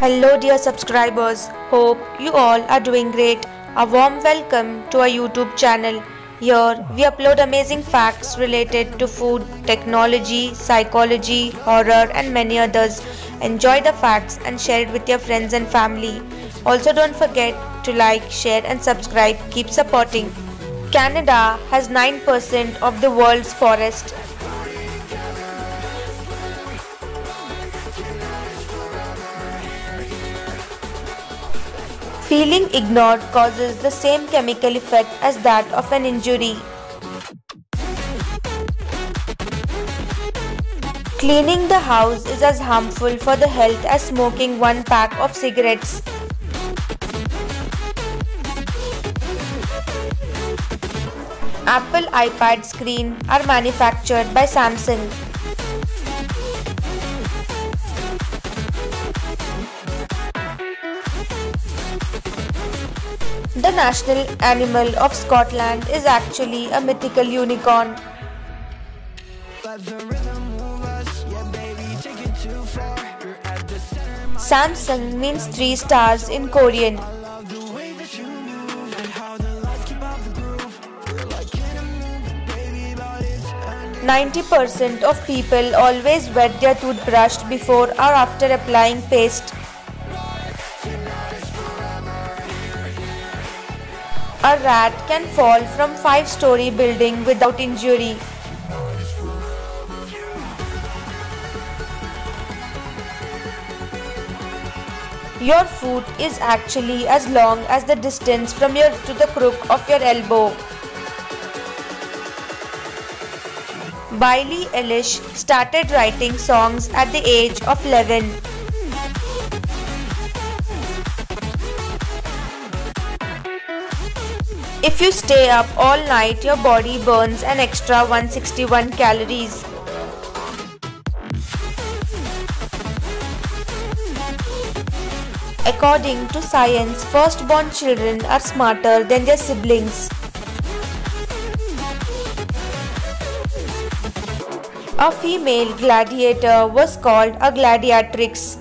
Hello dear subscribers, hope you all are doing great. A warm welcome to our YouTube channel. Here we upload amazing facts related to food, technology, psychology, horror and many others. Enjoy the facts and share it with your friends and family. Also don't forget to like, share and subscribe. Keep supporting. Canada has 9% of the world's forest. Feeling ignored causes the same chemical effect as that of an injury. Cleaning the house is as harmful for the health as smoking one pack of cigarettes. Apple iPad screen are manufactured by Samsung. The national animal of Scotland is actually a mythical unicorn. Samsung means 3 stars in Korean. %90 of people always wet their toothbrush before or after applying paste. A rat can fall from 5-story building without injury. Your foot is actually as long as the distance from to the crook of your elbow. Billie Eilish started writing songs at the age of 11. If you stay up all night, your body burns an extra 161 calories. According to science, firstborn children are smarter than their siblings. A female gladiator was called a gladiatrix.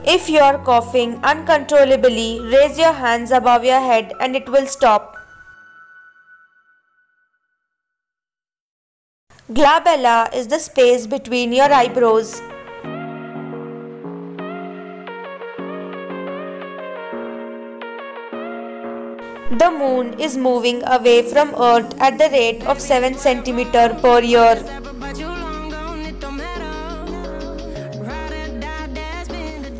If you are coughing uncontrollably, raise your hands above your head and it will stop. Glabella is the space between your eyebrows. The moon is moving away from Earth at the rate of 7 cm per year.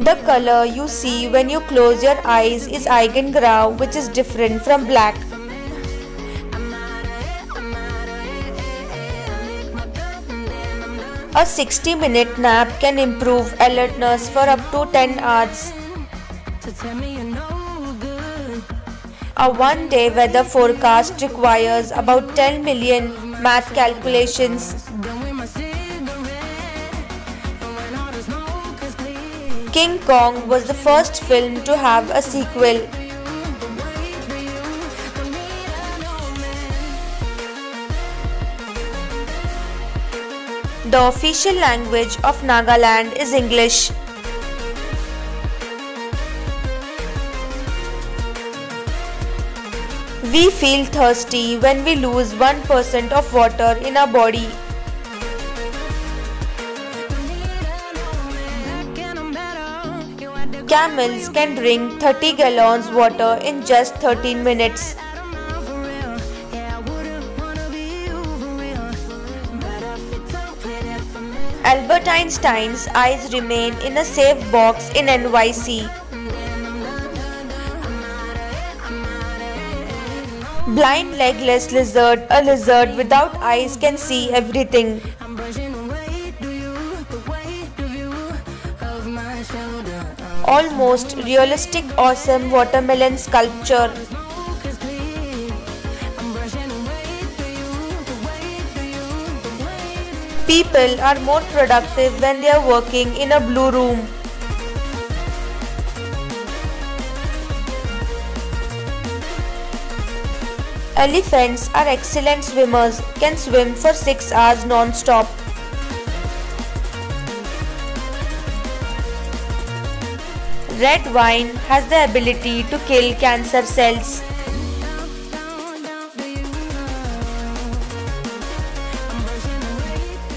The color you see when you close your eyes is Eigengrau, which is different from black. A 60-minute nap can improve alertness for up to 10 hours. A one-day weather forecast requires about 10 million math calculations. King Kong was the first film to have a sequel. The official language of Nagaland is English. We feel thirsty when we lose 1% of water in our body. Camels can drink 30 gallons water in just 13 minutes. Albert Einstein's eyes remain in a safe box in NYC. Blind legless lizard, a lizard without eyes, can see everything. Almost realistic awesome watermelon sculpture. People are more productive when they are working in a blue room. Elephants are excellent swimmers, can swim for 6 hours non-stop. Red wine has the ability to kill cancer cells.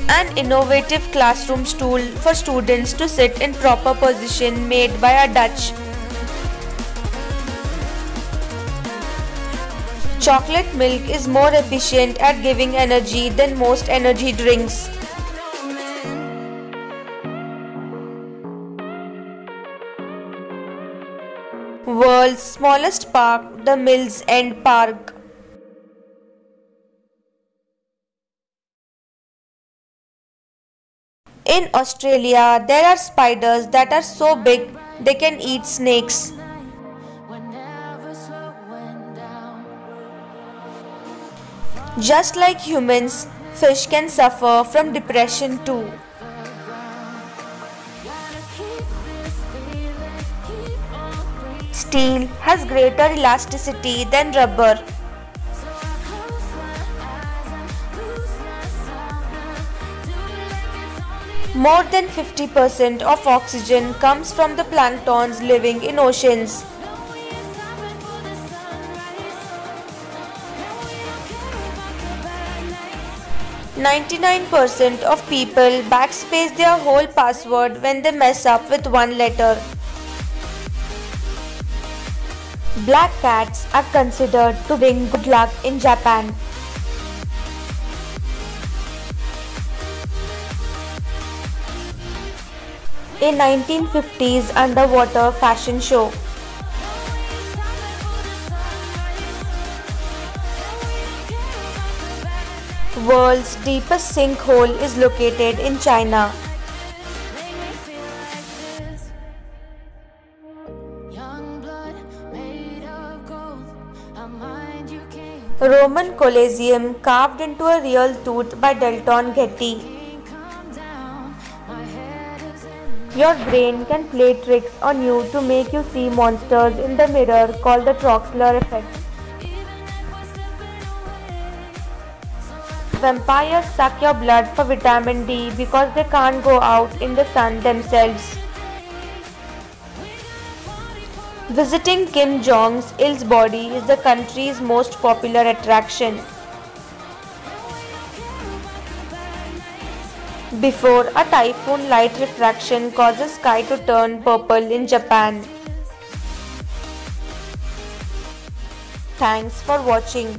An innovative classroom stool for students to sit in proper position made by a Dutch. Chocolate milk is more efficient at giving energy than most energy drinks. World's smallest park, the Mills End Park. In Australia, there are spiders that are so big they can eat snakes. Just like humans, fish can suffer from depression too. Steel has greater elasticity than rubber. More than 50% of oxygen comes from the planktons living in oceans. "99% of people backspace their whole password when they mess up with one letter." Black cats are considered to bring good luck in Japan. A 1950s underwater fashion show. World's deepest sinkhole is located in China. Roman Colosseum carved into a real tooth by Dalton Getty. Your brain can play tricks on you to make you see monsters in the mirror called the Troxler effect. Vampires suck your blood for vitamin D because they can't go out in the sun themselves. Visiting Kim Jong-il's body is the country's most popular attraction. Before a typhoon, light refraction causes sky to turn purple in Japan. Thanks for watching.